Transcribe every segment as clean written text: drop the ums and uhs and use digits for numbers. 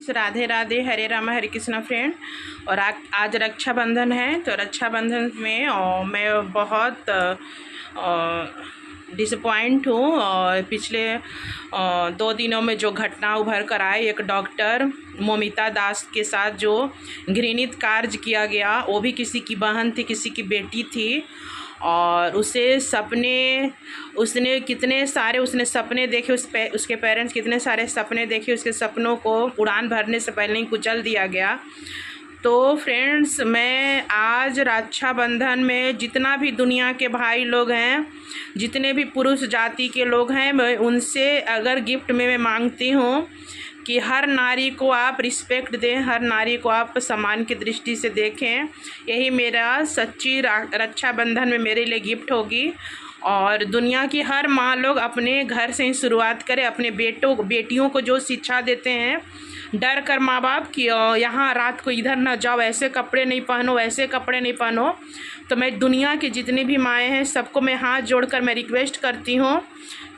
राधे राधे, हरे राम हरे Krishna friend. और आज रक्षाबंधन है, तो रक्षाबंधन में मैं बहुत डिसपॉइंट हूँ। और पिछले 2 दिनों में जो घटना उभर कर आई, एक डॉक्टर मोमिता दास के साथ जो घृणित कार्य किया गया, वो भी किसी की बहन थी, किसी की बेटी थी। और उसने कितने सारे सपने देखे, उसके पेरेंट्स कितने सारे सपने देखे, उसके सपनों को उड़ान भरने से पहले ही कुचल दिया गया। तो फ्रेंड्स, मैं आज रक्षाबंधन में जितना भी दुनिया के भाई लोग हैं, जितने भी पुरुष जाति के लोग हैं, मैं उनसे अगर गिफ्ट में मैं मांगती हूँ कि हर नारी को आप रिस्पेक्ट दें, हर नारी को आप सम्मान की दृष्टि से देखें। यही मेरा सच्ची रक्षाबंधन में मेरे लिए गिफ्ट होगी। और दुनिया की हर माँ लोग अपने घर से ही शुरुआत करें, अपने बेटियों को जो शिक्षा देते हैं, डर कर माँ बाप कि यहाँ रात को इधर ना जाओ, ऐसे कपड़े नहीं पहनो, वैसे कपड़े नहीं पहनो। तो मैं दुनिया की जितनी भी माएँ हैं, सबको मैं हाथ जोड़कर मैं रिक्वेस्ट करती हूँ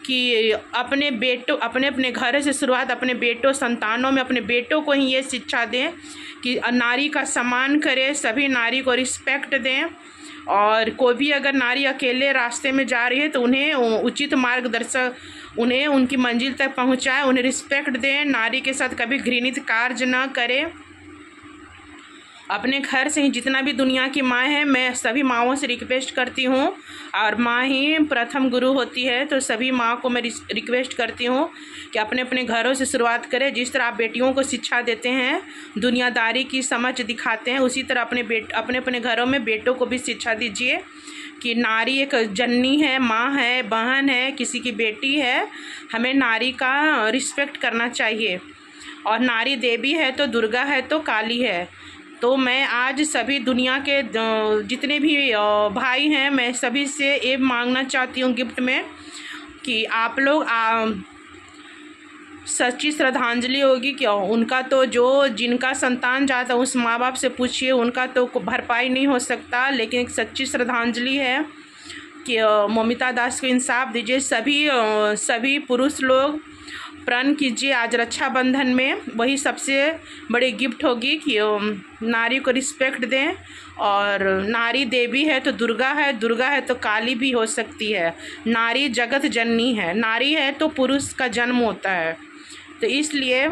कि अपने घर से शुरुआत, अपने बेटों संतानों में अपने बेटों को ही ये शिक्षा दें कि नारी का सम्मान करें, सभी नारी को रिस्पेक्ट दें। और कोई भी अगर नारी अकेले रास्ते में जा रही है तो उन्हें उचित मार्गदर्शक, उन्हें उनकी मंजिल तक पहुंचाएं, उन्हें रिस्पेक्ट दें, नारी के साथ कभी घृणित कार्य न करें। अपने घर से ही जितना भी दुनिया की माँ है, मैं सभी माँओं से रिक्वेस्ट करती हूँ, और माँ ही प्रथम गुरु होती है, तो सभी माँ को मैं रिक्वेस्ट करती हूँ कि अपने अपने घरों से शुरुआत करें। जिस तरह आप बेटियों को शिक्षा देते हैं, दुनियादारी की समझ दिखाते हैं, उसी तरह अपने अपने घरों में बेटों को भी शिक्षा दीजिए कि नारी एक जननी है, माँ है, बहन है, किसी की बेटी है। हमें नारी का रिस्पेक्ट करना चाहिए। और नारी देवी है तो दुर्गा है तो काली है। तो मैं आज सभी दुनिया के जितने भी भाई हैं, मैं सभी से ये मांगना चाहती हूँ गिफ्ट में कि आप लोग सच्ची श्रद्धांजलि होगी कि उनका तो जिनका संतान जाता है, उस माँ बाप से पूछिए, उनका तो भरपाई नहीं हो सकता, लेकिन एक सच्ची श्रद्धांजलि है कि मोमिता दास को इंसाफ दीजिए। सभी पुरुष लोग प्रण कीजिए आज रक्षाबंधन में, वही सबसे बड़ी गिफ्ट होगी कि नारी को रिस्पेक्ट दें। और नारी देवी है तो दुर्गा है, दुर्गा है तो काली भी हो सकती है। नारी जगत जननी है, नारी है तो पुरुष का जन्म होता है। तो इसलिए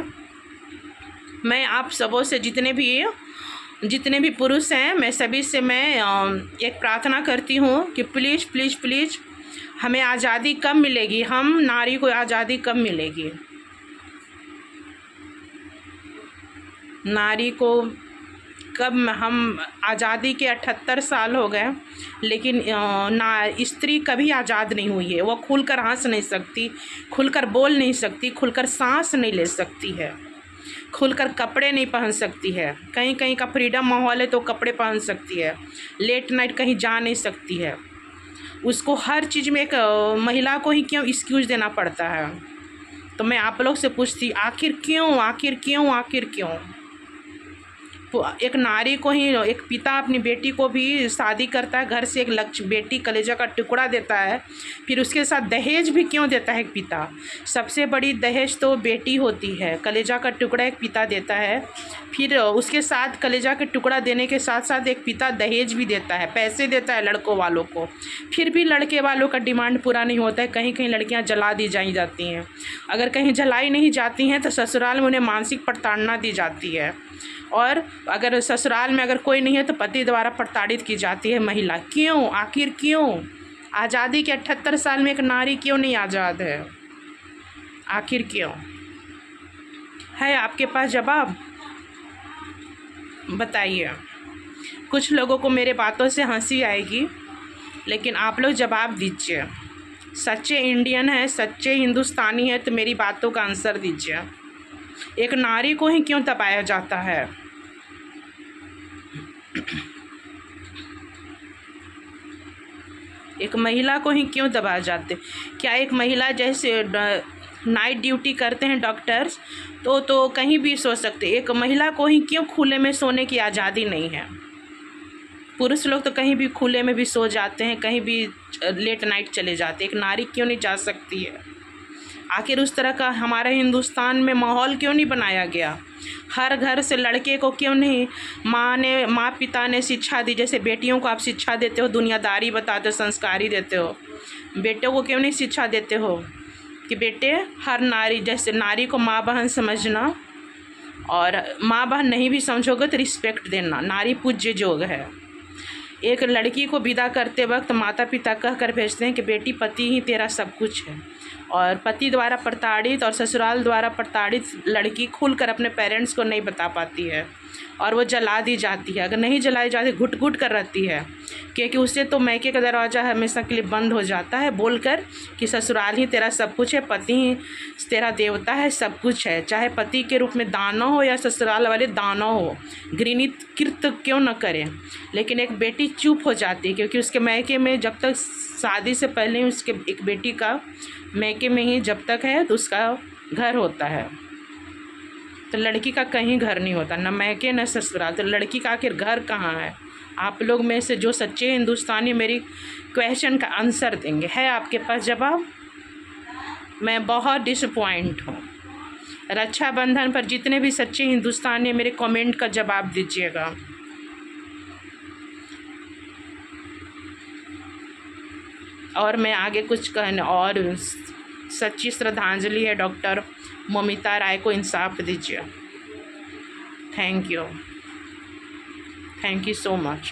मैं आप सबों से, जितने भी पुरुष हैं, मैं सभी से एक प्रार्थना करती हूँ कि प्लीज़ प्लीज़ प्लीज़ हमें आज़ादी कब मिलेगी, हम नारी को आज़ादी कब मिलेगी। नारी को कब, हम आज़ादी के 78 साल हो गए, लेकिन स्त्री कभी आज़ाद नहीं हुई है। वो खुलकर हंस नहीं सकती, खुलकर बोल नहीं सकती, खुलकर सांस नहीं ले सकती है, खुलकर कपड़े नहीं पहन सकती है। कहीं कहीं का फ्रीडम माहौल है तो कपड़े पहन सकती है, लेट नाइट कहीं जा नहीं सकती है। उसको हर चीज़ में एक महिला को ही क्यों एक्सक्यूज़ देना पड़ता है। तो मैं आप लोग से पूछती, आखिर क्यों, आखिर क्यों, आखिर क्यों। एक नारी को ही, एक पिता अपनी बेटी को भी शादी करता है, घर से एक बेटी कलेजा का टुकड़ा देता है, फिर उसके साथ दहेज भी क्यों देता है एक पिता। सबसे बड़ी दहेज तो बेटी होती है, कलेजा का टुकड़ा एक पिता देता है, फिर उसके साथ कलेजा का टुकड़ा देने के साथ साथ एक पिता दहेज भी देता है, पैसे देता है लड़कों वालों को। फिर भी लड़के वालों का डिमांड पूरा नहीं होता है, कहीं कहीं लड़कियां जला दी जाती हैं। अगर कहीं जलाई नहीं जाती हैं तो ससुराल में उन्हें मानसिक प्रताड़ना दी जाती है। और अगर ससुराल में अगर कोई नहीं है तो पति द्वारा प्रताड़ित की जाती है महिला। क्यों, आखिर क्यों। आज़ादी के 78 साल में एक नारी क्यों नहीं आज़ाद है, आखिर क्यों। है आपके पास जवाब, बताइए। कुछ लोगों को मेरे बातों से हंसी आएगी, लेकिन आप लोग जवाब दीजिए। सच्चे इंडियन है, सच्चे हिंदुस्तानी है तो मेरी बातों का आंसर दीजिए। एक नारी को ही क्यों दबाया जाता है। एक महिला को ही क्यों दबाया जाते। क्या एक महिला जैसे नाइट ड्यूटी करते हैं डॉक्टर्स, तो कहीं भी सो सकते, एक महिला को ही क्यों खुले में सोने की आज़ादी नहीं है। पुरुष लोग तो कहीं भी खुले में भी सो जाते हैं, कहीं भी लेट नाइट चले जाते हैं, एक नारी क्यों नहीं जा सकती है। आखिर उस तरह का हमारे हिंदुस्तान में माहौल क्यों नहीं बनाया गया? हर घर से लड़के को क्यों नहीं माँ पिता ने शिक्षा दी? जैसे बेटियों को आप शिक्षा देते हो, दुनियादारी बताते हो, संस्कारी देते हो, बेटों को क्यों नहीं शिक्षा देते हो कि बेटे हर नारी, जैसे नारी को माँ बहन समझना, और माँ बहन नहीं भी समझोगे तो रिस्पेक्ट देना, नारी पूज्य जोग है। एक लड़की को विदा करते वक्त माता पिता कह कर भेजते हैं कि बेटी पति ही तेरा सब कुछ है, और पति द्वारा प्रताड़ित और ससुराल द्वारा प्रताड़ित लड़की खुलकर अपने पेरेंट्स को नहीं बता पाती है और वो जला दी जाती है। अगर नहीं जलाई जाती, घुट घुट कर रहती है, क्योंकि उससे तो मैके का दरवाज़ा हमेशा के लिए बंद हो जाता है, बोलकर कि ससुराल ही तेरा सब कुछ है, पति ही तेरा देवता है, सब कुछ है, चाहे पति के रूप में दानव हो या ससुराल वाले दानव हो, घृणित कृत्य क्यों न करें। लेकिन एक बेटी चुप हो जाती है, क्योंकि उसके मैके में जब तक शादी से पहले उसके एक बेटी का मैके में ही जब तक है तो उसका घर होता है। तो लड़की का कहीं घर नहीं होता, न मैके न ससुराल, तो लड़की का आखिर घर कहाँ है? आप लोग में से जो सच्चे हिंदुस्तानी मेरी क्वेश्चन का आंसर देंगे। है आपके पास जवाब? मैं बहुत डिसअपॉइंट हूँ। रक्षाबंधन पर जितने भी सच्चे हिंदुस्तानी मेरे कमेंट का जवाब दीजिएगा। और मैं आगे कुछ कहने, और सच्ची श्रद्धांजलि है डॉक्टर ममिता राय को, इंसाफ दीजिए। Thank you so much.